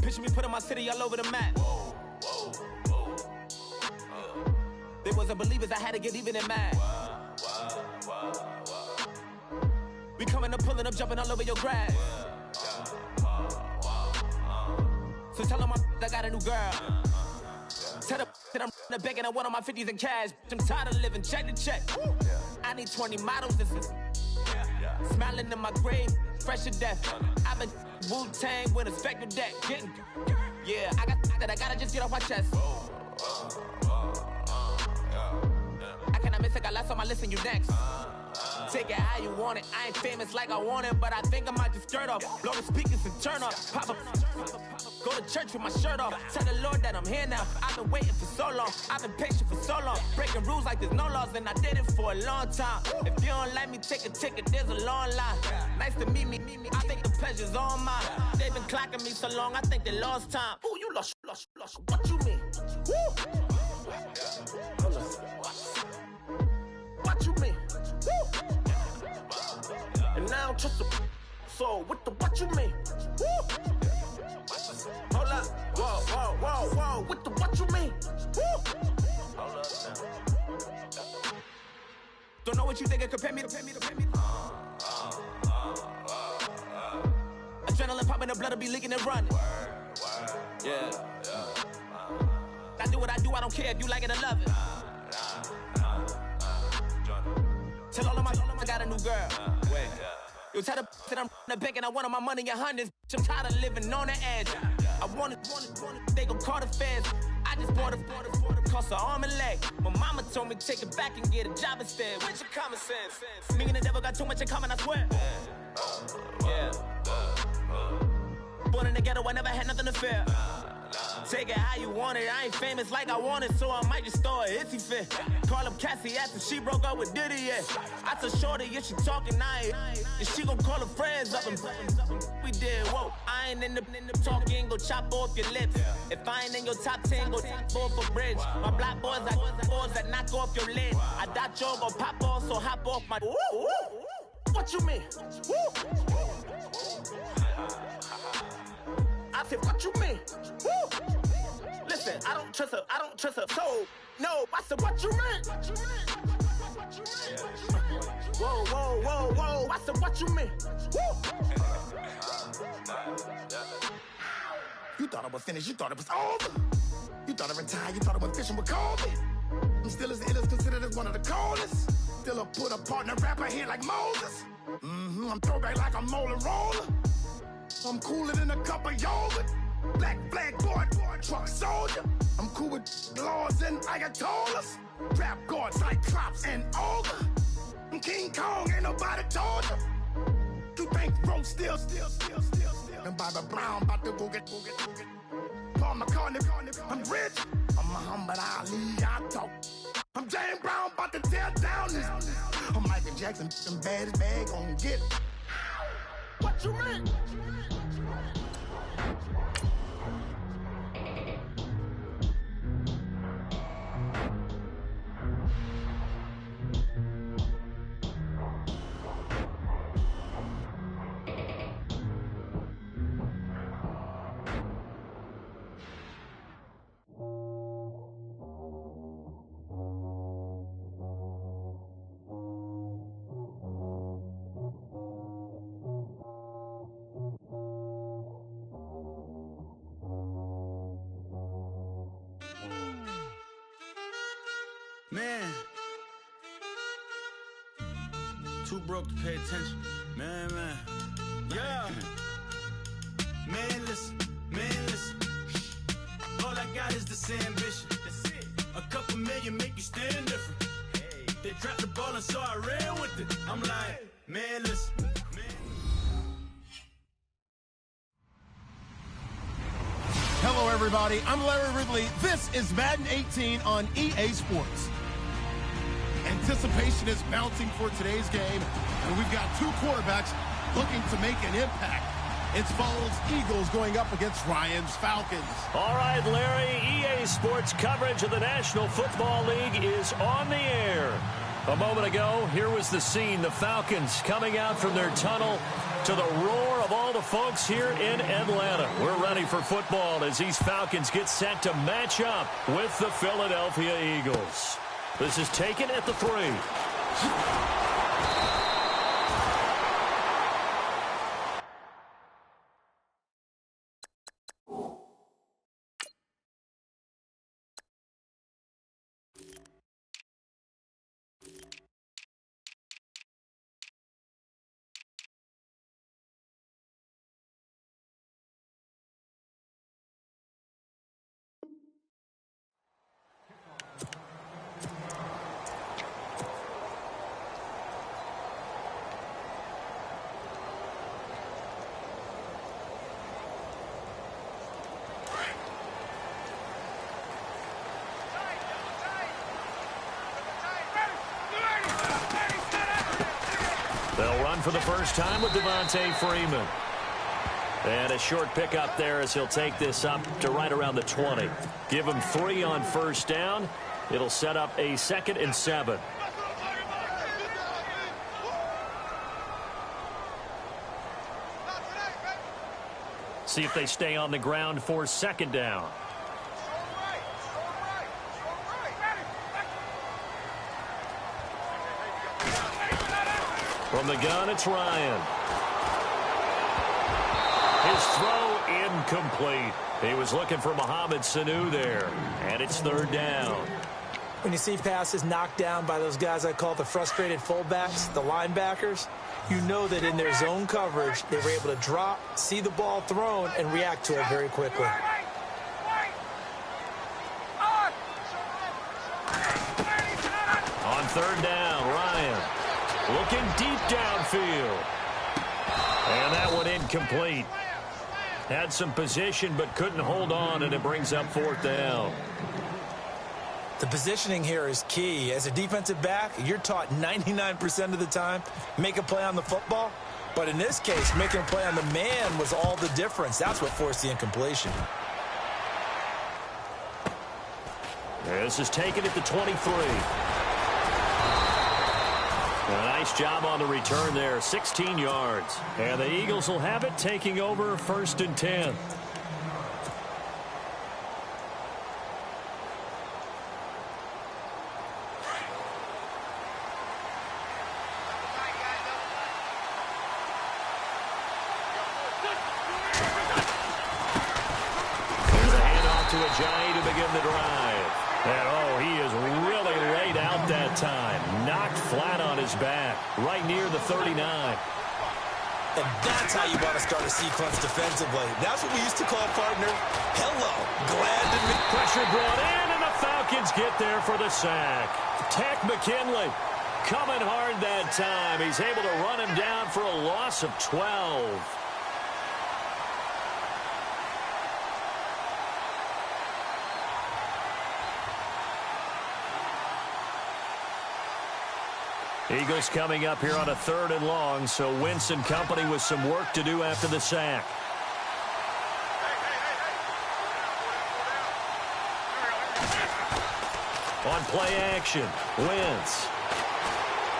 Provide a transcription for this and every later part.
Picture me putting my city all over the map. They wasn't believers, I had to get even and mad. We coming up, pulling up, jumping all over your grass. So tell them I got a new girl. Tell them that I'm in the bank and I want all my 50s in cash. I'm tired of living check to check. I need 20 models. This is smiling in my grave, fresh to death. I've been Wu-Tang with a spectral deck. Yeah, I gotta just get off my chest. I cannot miss it, got last on my list and you next. Take it how you want it. I ain't famous like I want it, but I think I might just skirt off. Blow the speakers and turn off. Pop up. Go to church with my shirt off. Tell the Lord that I'm here now. I've been waiting for so long. I've been patient for so long. Breaking rules like there's no laws, and I did it for a long time. If you don't like me, take a ticket. There's a long line. Nice to meet me. I think the pleasure's all mine. They've been clocking me so long, I think they lost time. Ooh, you lost. What you mean? Woo! What you mean? Woo! And now I don't trust the so what you mean? Woo! Hold up, whoa, what you mean? Woo! Hold up now. Don't know what you think, compare me to. Adrenaline popping, the blood will be leaking and running. Yeah. I do what I do, I don't care if you like it or love it. Tell all of my I got a new girl. Wait. You tell the that I'm in the bank and I want all my money in hundreds. I'm tired of living on the edge. I want it, they gon' call the feds. I just bought a cost an arm and leg. My mama told me take it back and get a job instead. Where's your common sense? Me and the devil got too much in common, I swear. Yeah. Born in the ghetto, I never had nothing to fear. Take it how you want it. I ain't famous like I want it, so I might just throw a hissy fit. Call up Cassie after she broke up with Diddy, yeah. I told Shorty if she talking, I ain't. And she gon' call her friends up and we did, whoa. I ain't in the talking, go chop off your lips. If I ain't in your top 10, go top 4 for bridge. My black boys, I got boys that knock off your lid. I doubt you're gon' pop off, so hop off my. What you mean? I said, what you mean? Woo! Listen, I don't trust her, so, no, I said, what you mean? Whoa, I said, what you mean? Woo! You thought I was finished, you thought it was over. You thought I retired, you thought I went fishing with Kobe. I'm still as ill as considered as one of the coldest. Still a put a partner rapper here like Moses. I'm throwback like a molar roller. I'm cooler than a cup of yogurt. Black flag boy, truck soldier. I'm cool with laws and Ayatollahs. Rap guards like Cyclops and Ogre. I'm King Kong, ain't nobody told you. You think Rome still. And Bobby Brown about to go get. Paul McCartney, I'm rich. I'm Muhammad Ali, I talk. I'm James Brown, about to tear down this. I'm Michael Jackson, some baddest bag gon' get. What you mean? Man, too broke to pay attention. Man. Yeah. Man, listen. All I got is this ambition. That's it. A couple million make you stand different. Hey. They dropped the ball and so I ran with it. I'm like, man, listen. Hello, everybody. I'm Larry Ridley. This is Madden 18 on EA Sports. Anticipation is mounting for today's game, and we've got two quarterbacks looking to make an impact. It's Vols Eagles going up against Ryan's Falcons. All right, Larry, EA Sports coverage of the National Football League is on the air. A moment ago, here was the scene. The Falcons coming out from their tunnel to the roar of all the folks here in Atlanta. We're ready ready for football as these Falcons get set to match up with the Philadelphia Eagles. This is taken at the 3. They'll run for the first time with Devontae Freeman. And a short pickup there as he'll take this up to right around the 20. Give him 3 on first down. It'll set up a 2nd and 7. See if they stay on the ground for 2nd down. From the gun, it's Ryan. His throw incomplete. He was looking for Mohamed Sanu there, and it's 3rd down. When you see passes knocked down by those guys I call the frustrated fullbacks, the linebackers, you know that in their zone coverage, they were able to drop, see the ball thrown, and react to it very quickly. On 3rd down, Ryan looking deep downfield. And that one incomplete. Had some position but couldn't hold on, and it brings up 4th down. The positioning here is key. As a defensive back, you're taught 99% of the time, make a play on the football. But in this case, making a play on the man was all the difference. That's what forced the incompletion. This is taken at the 23. A nice job on the return there, 16 yards. And the Eagles will have it, taking over 1st and 10. Here's a handoff to Ajayi to begin the drive. And, oh, he is really laid out that time. Knocked flat on his back, right near the 39. And that's how you want to start a sequence defensively. That's what we used to call, partner, hello, glad to meet. Pressure brought in, and the Falcons get there for the sack. Tech McKinley coming hard that time. He's able to run him down for a loss of 12. Eagles coming up here on a 3rd and long, so Wentz and company with some work to do after the sack. On play action, Wentz.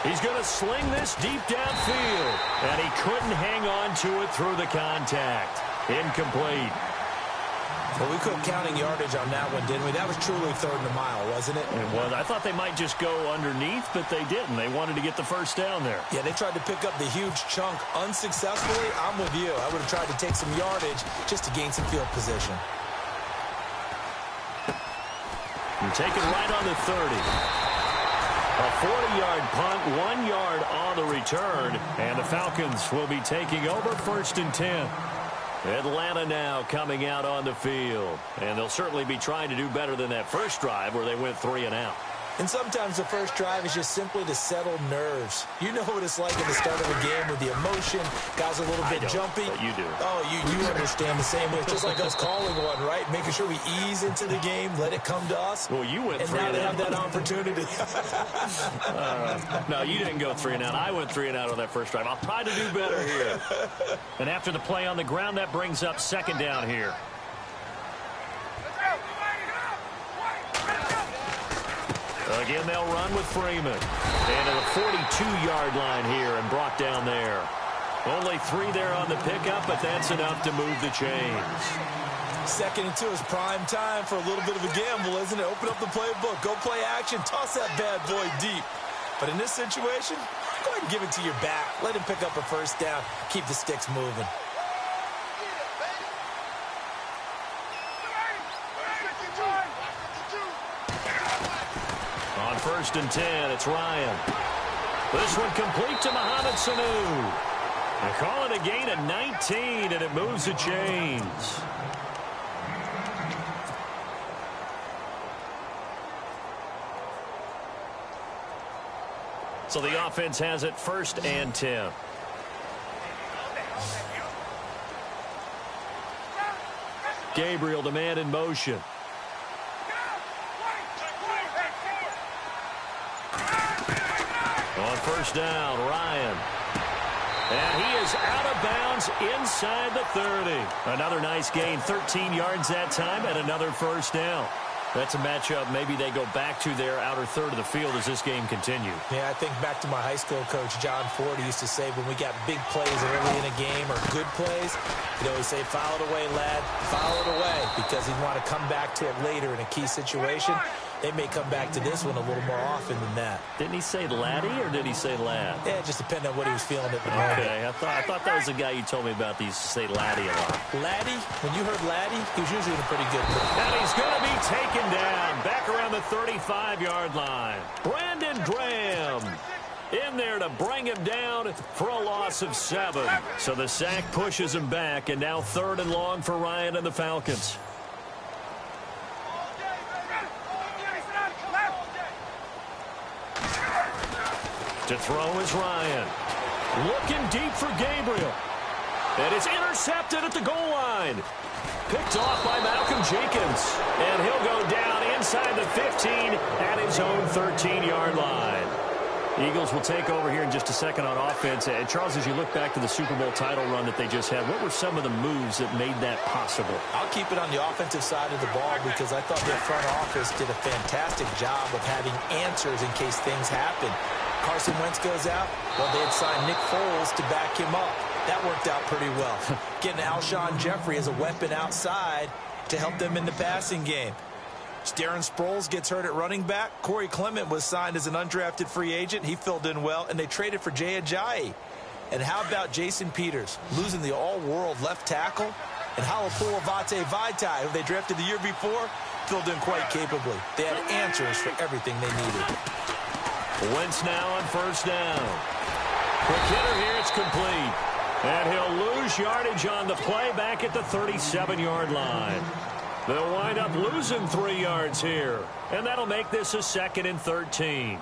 He's going to sling this deep downfield, and he couldn't hang on to it through the contact. Incomplete. Well, we couldn't counting yardage on that one, didn't we? That was truly 3rd and a mile, wasn't it? It was. I thought they might just go underneath, but they didn't. They wanted to get the first down there. Yeah, they tried to pick up the huge chunk unsuccessfully. I'm with you. I would have tried to take some yardage just to gain some field position. You take it right on the 30. A 40-yard punt, 1 yard on the return, and the Falcons will be taking over 1st and 10. Atlanta now coming out on the field, and they'll certainly be trying to do better than that first drive where they went 3 and out. And sometimes the first drive is just simply to settle nerves. You know what it's like at the start of a game with the emotion. Guys a little bit jumpy. But you do. Oh, you understand the same way. It's just like us calling one, right? Making sure we ease into the game, let it come to us. Well, you went 3 and out. And now they have that opportunity. No, you didn't go 3 and out. I went 3 and out on that first drive. I'll try to do better here. And after the play on the ground, that brings up 2nd down here. Again, they'll run with Freeman. And at the 42-yard line here and brought down there. Only 3 there on the pickup, but that's enough to move the chains. 2nd and 2 is prime time for a little bit of a gamble, isn't it? Open up the playbook. Go play action. Toss that bad boy deep. But in this situation, go ahead and give it to your back. Let him pick up a first down. Keep the sticks moving. On 1st and 10, it's Ryan. This one complete to Mohamed Sanu. They call it a gain of 19, and it moves the chains. So the offense has it 1st and 10. Gabriel, the man in motion. On 1st down, Ryan. And he is out of bounds inside the 30. Another nice gain, 13 yards that time, and another 1st down. That's a matchup maybe they go back to their outer third of the field as this game continues. Yeah, I think back to my high school coach, John Ford. He used to say when we got big plays early in a game or good plays, he'd always say, foul it away, lad, foul it away, because he'd want to come back to it later in a key situation. They may come back to this one a little more often than that. Didn't he say laddie or did he say lad? Yeah, it just depended on what he was feeling at the moment. Okay, I thought that was the guy you told me about. He used to say laddie a lot. Laddie, when you heard laddie, he was usually in a pretty good mood. And he's going to be taken down back around the 35-yard line. Brandon Graham in there to bring him down for a loss of 7. So the sack pushes him back, and now 3rd and long for Ryan and the Falcons. To throw is Ryan. Looking deep for Gabriel. And it's intercepted at the goal line. Picked off by Malcolm Jenkins. And he'll go down inside the 15 at his own 13-yard line. Eagles will take over here in just a second on offense. And Charles, as you look back to the Super Bowl title run that they just had, what were some of the moves that made that possible? I'll keep it on the offensive side of the ball because I thought their front office did a fantastic job of having answers in case things happen. Carson Wentz goes out. Well, they had signed Nick Foles to back him up. That worked out pretty well. Getting Alshon Jeffrey as a weapon outside to help them in the passing game. Darren Sproles gets hurt at running back. Corey Clement was signed as an undrafted free agent. He filled in well, and they traded for Jay Ajayi. And how about Jason Peters losing the all-world left tackle? And Halapoulivaati Vaitai, who they drafted the year before, filled in quite capably. They had answers for everything they needed. Wentz now on 1st down. Quick hitter here, it's complete. And he'll lose yardage on the play back at the 37-yard line. They'll wind up losing 3 yards here. And that'll make this a 2nd and 13.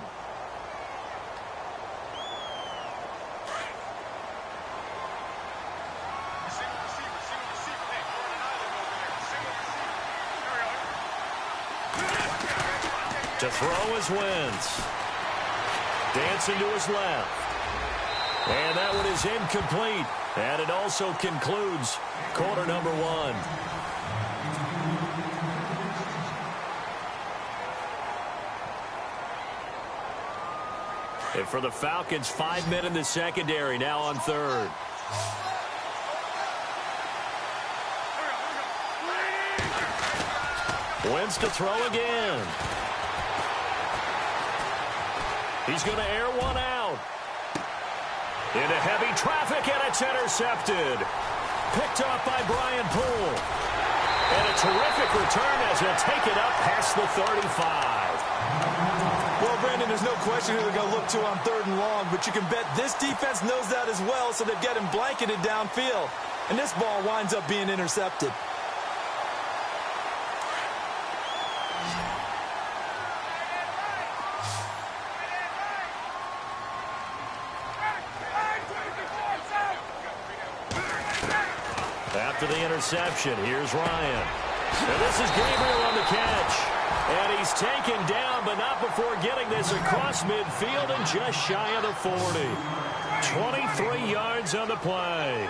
To throw is Wentz. Dancing to his left. And that one is incomplete. And it also concludes quarter number 1. And for the Falcons, 5 men in the secondary, now on 3rd. Wentz to throw again. He's going to air one out. Into heavy traffic, and it's intercepted. Picked off by Brian Poole. And a terrific return as he'll take it up past the 35. Well, Brandon, there's no question who they're going to look to on 3rd and long, but you can bet this defense knows that as well, so they've got him blanketed downfield. And this ball winds up being intercepted. After the interception, here's Ryan. And this is Gabriel on the catch. And he's taken down, but not before getting this across midfield and just shy of the 40. 23 yards on the play.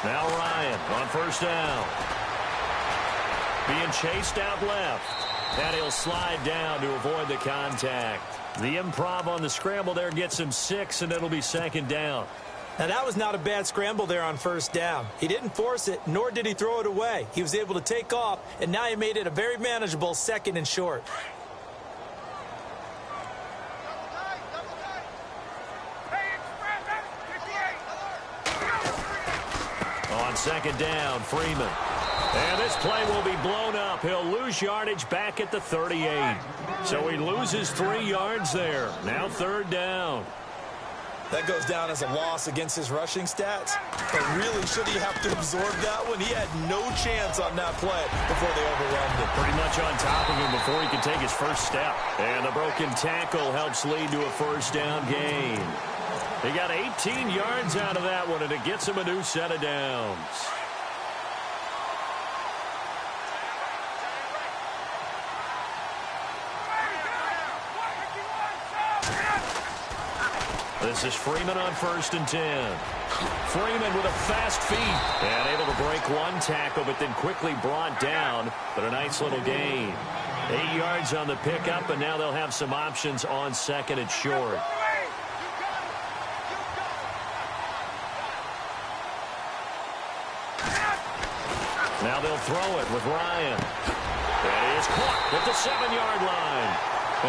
Now Ryan on 1st down. Being chased out left. And he'll slide down to avoid the contact. The improv on the scramble there gets him 6, and it'll be 2nd down. Now, that was not a bad scramble there on first down. He didn't force it, nor did he throw it away. He was able to take off, and now he made it a very manageable 2nd and short. On 2nd down, Freeman. And this play will be blown up. He'll lose yardage back at the 38. So he loses 3 yards there. Now 3rd down. That goes down as a loss against his rushing stats. But really, should he have to absorb that one? He had no chance on that play before they overwhelmed him. Pretty much on top of him before he could take his first step. And the broken tackle helps lead to a 1st down gain. He got 18 yards out of that one, and it gets him a new set of downs. This is Freeman on 1st and 10. Freeman with a fast feet and able to break one tackle, but then quickly brought down. But a nice little gain. 8 yards on the pickup, and now they'll have some options on 2nd and short. Now they'll throw it with Ryan. And he is caught at the 7-yard line.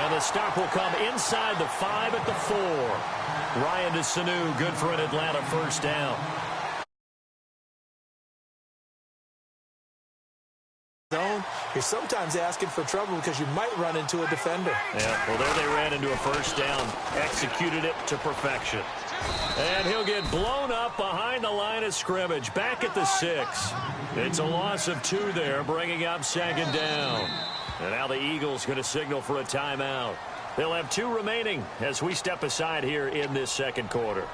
And the stop will come inside the 5 at the 4. Ryan to Sanu, good for an Atlanta 1st down. You're sometimes asking for trouble because you might run into a defender. Yeah, well, there they ran into a 1st down, executed it to perfection. And he'll get blown up behind the line of scrimmage, back at the 6. It's a loss of 2 there, bringing up 2nd down. And now the Eagles going to signal for a timeout. They'll have 2 remaining as we step aside here in this 2nd quarter.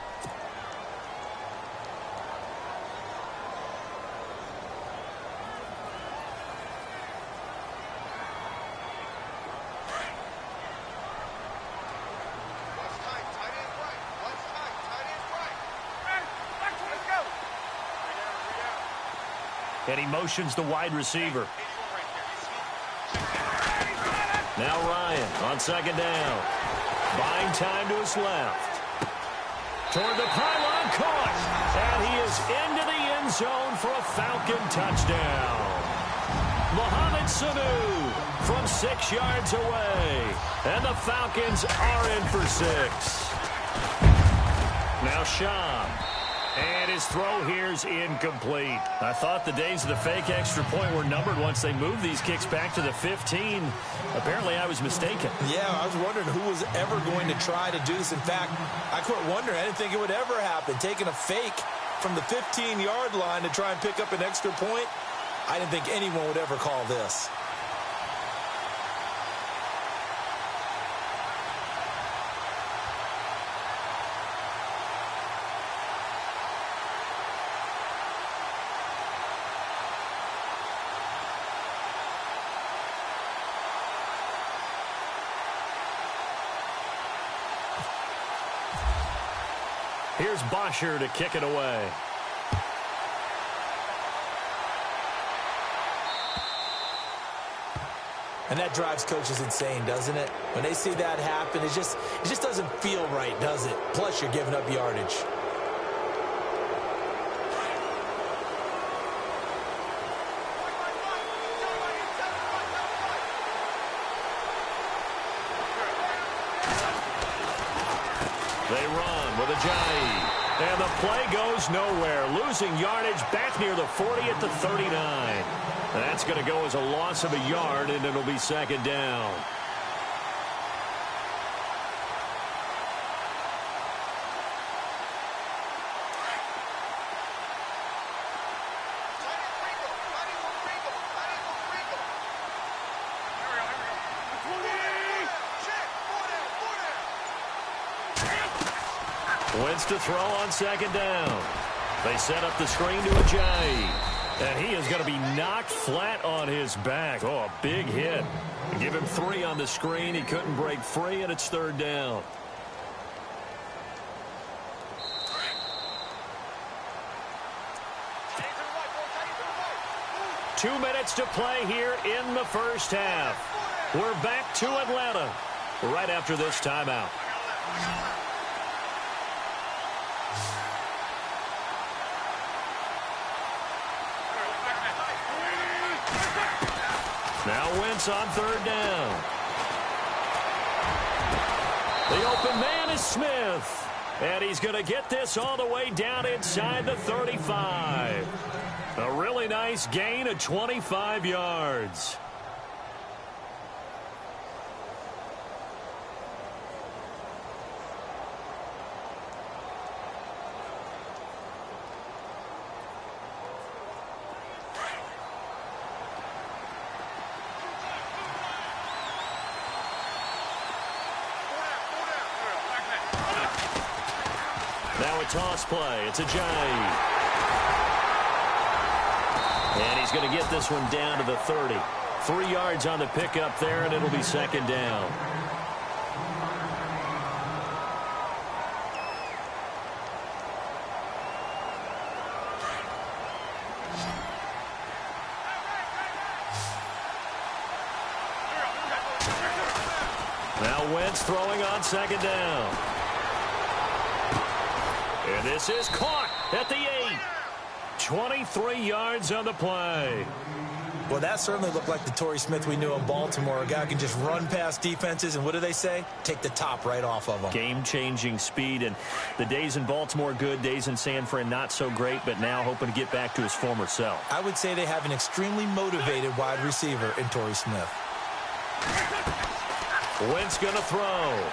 And he motions the wide receiver. Now Ryan on 2nd down. Buying time to his left. Toward the pylon, caught. And he is into the end zone for a Falcon touchdown. Mohamed Sanu from 6 yards away. And the Falcons are in for 6. Now Shaw. And his throw here is incomplete. I thought the days of the fake extra point were numbered once they moved these kicks back to the 15. Apparently, I was mistaken. Yeah, I was wondering who was ever going to try to do this. In fact, I quit wondering. I didn't think it would ever happen. Taking a fake from the 15-yard line to try and pick up an extra point, I didn't think anyone would ever call this. Here's Bosher to kick it away. And that drives coaches insane, doesn't it? When they see that happen, it just doesn't feel right, does it? Plus, you're giving up yardage. They run with Ajayi. And the play goes nowhere. Losing yardage back near the 40 at the 39. That's going to go as a loss of a yard, and it'll be 2nd down. Wentz to throw on 2nd down. They set up the screen to Ajayi. And he is going to be knocked flat on his back. Oh, a big hit. Give him 3 on the screen. He couldn't break free, and it's 3rd down. Two minutes to play here in the first half. We're back to Atlanta right after this timeout. Now Wentz on third down. The open man is Smith. And he's going to get this all the way down inside the 35. A really nice gain of 25 yards. Now a toss play. It's a Ajayi. And he's going to get this one down to the 30. 3 yards on the pickup there, and it'll be second down. Now Wentz throwing on second down. And this is caught at the 8. 23 yards on the play. Well, that certainly looked like the Torrey Smith we knew in Baltimore. A guy who can just run past defenses, and what do they say? Take the top right off of them. Game-changing speed, and the days in Baltimore good, days in San Fran not so great, but now hoping to get back to his former self. I would say they have an extremely motivated wide receiver in Torrey Smith. Wentz going to throw.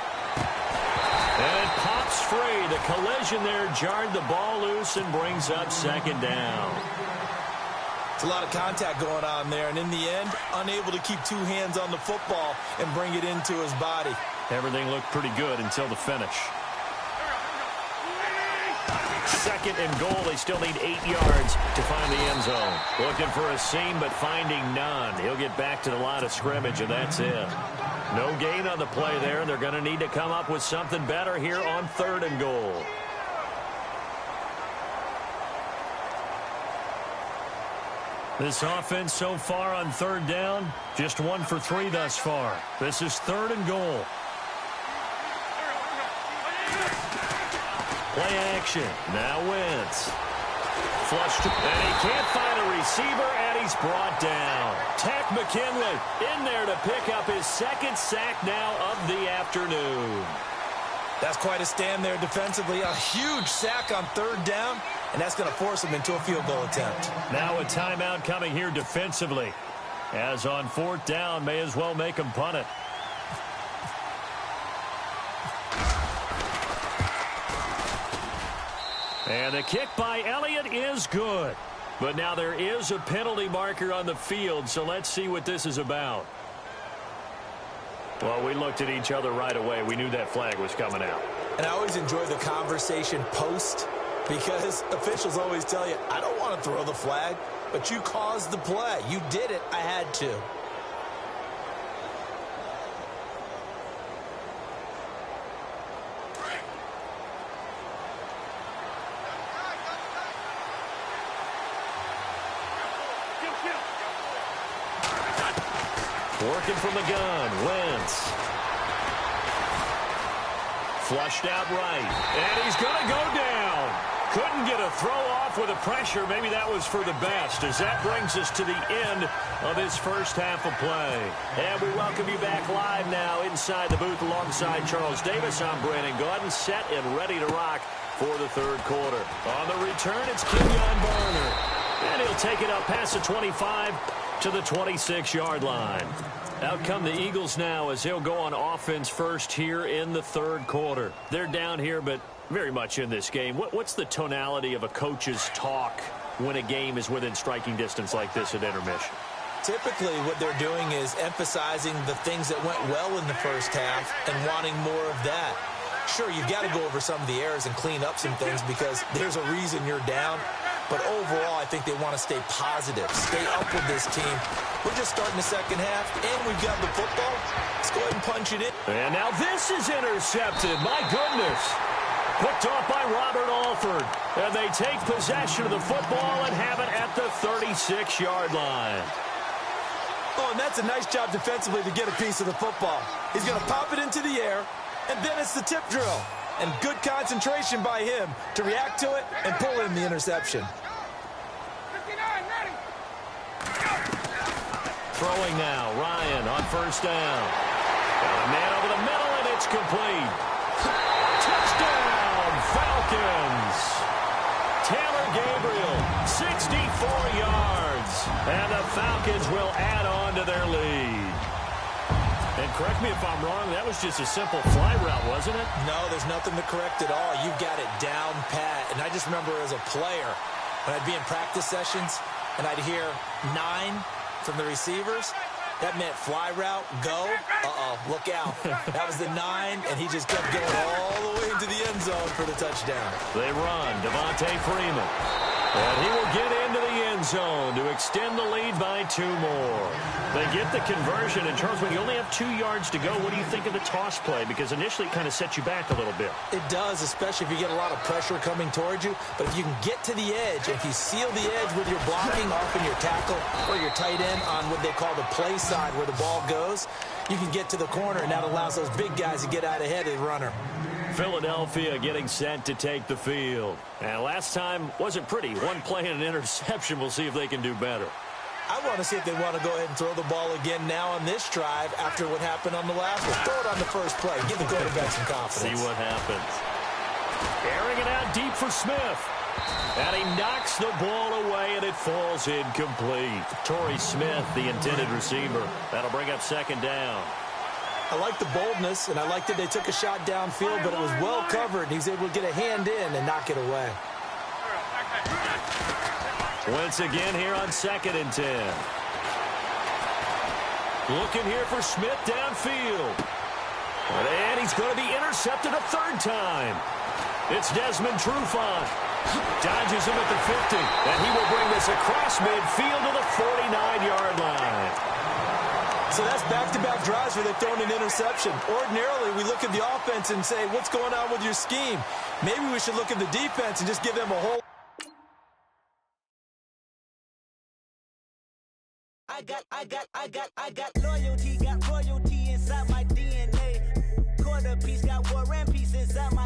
And it pops free. The collision there jarred the ball loose and brings up second down. It's a lot of contact going on there, and in the end, unable to keep two hands on the football and bring it into his body. Everything looked pretty good until the finish. Second and goal. They still need 8 yards to find the end zone. Looking for a seam, but finding none. He'll get back to the line of scrimmage, and that's it. No gain on the play there. They're going to need to come up with something better here on third and goal. This offense so far on third down, just 1 for 3 thus far. This is third and goal. Play action. Now Wentz. Flushed. And he can't find a receiver, and he's brought down. Tack McKinley in there to pick up his second sack now of the afternoon. That's quite a stand there defensively. A huge sack on third down, and that's going to force him into a field goal attempt. Now a timeout coming here defensively. As on fourth down, may as well make him punt it. And the kick by Elliott is good. But now there is a penalty marker on the field, so let's see what this is about. Well, we looked at each other right away. We knew that flag was coming out. And I always enjoy the conversation post, because officials always tell you, I don't want to throw the flag, but you caused the play. You did it. I had to. Working from the gun, Wentz. Flushed out right, and he's going to go down. Couldn't get a throw off with the pressure. Maybe that was for the best, as that brings us to the end of this first half of play. And we welcome you back live now inside the booth alongside Charles Davis. I'm Brandon Gordon, set and ready to rock for the third quarter. On the return, it's Kenyon Barner. And he'll take it up past the 25 to the 26-yard line. Out come the Eagles now as they'll go on offense first here in the third quarter. They're down here, but very much in this game. What's the tonality of a coach's talk when a game is within striking distance like this at intermission? Typically, what they're doing is emphasizing the things that went well in the first half and wanting more of that. Sure, you've got to go over some of the errors and clean up some things because there's a reason you're down. But overall, I think they want to stay positive, stay up with this team. We're just starting the second half, and we've got the football. Let's go ahead and punch it in. And now this is intercepted. My goodness. Picked off by Robert Alford. And they take possession of the football and have it at the 36-yard line. Oh, and that's a nice job defensively to get a piece of the football. He's going to pop it into the air, and then it's the tip drill. And good concentration by him to react to it and pull in the interception. throwing now. Ryan on first down. Got a man over the middle, and it's complete. Touchdown, Falcons. Taylor Gabriel, 64 yards. And the Falcons will add on to their lead. And correct me if I'm wrong, that was just a simple fly route, wasn't it? No, there's nothing to correct at all. You've got it down pat. And I just remember as a player, when I'd be in practice sessions, and I'd hear 9 from the receivers, that meant fly route, go, look out. That was the 9, and he just kept going all the way into the end zone for the touchdown. They run, Devontae Freeman. And he will get into the end zone to extend the lead by 2 more. They get the conversion. And, Charles, when you only have 2 yards to go, what do you think of the toss play? Because initially it kind of sets you back a little bit. It does, especially if you get a lot of pressure coming towards you. But if you can get to the edge, if you seal the edge with your blocking off in your tackle or your tight end on what they call the play side where the ball goes, you can get to the corner, and that allows those big guys to get out ahead of the runner. Philadelphia getting set to take the field. And last time wasn't pretty. 1 play and an interception. We'll see if they can do better. I want to see if they want to go ahead and throw the ball again now on this drive after what happened on the last one. Throw it on the first play. Give the quarterback some confidence. See what happens. Airing it out deep for Smith. And he knocks the ball away, and it falls incomplete. Torrey Smith, the intended receiver. That'll bring up second down. I like the boldness, and I like that they took a shot downfield, but it was well covered. He's able to get a hand in and knock it away. Once again here on 2nd and 10. Looking here for Smith downfield. And he's going to be intercepted a 3rd time. It's Desmond Trufant. Dodges him at the 50, and he will bring this across midfield to the 49-yard line. So that's back-to-back drives where they've thrown an interception. Ordinarily, we look at the offense and say, what's going on with your scheme? Maybe we should look at the defense and just give them a whole... I got loyalty, got royalty inside my DNA. Quarter piece, got war and peace inside my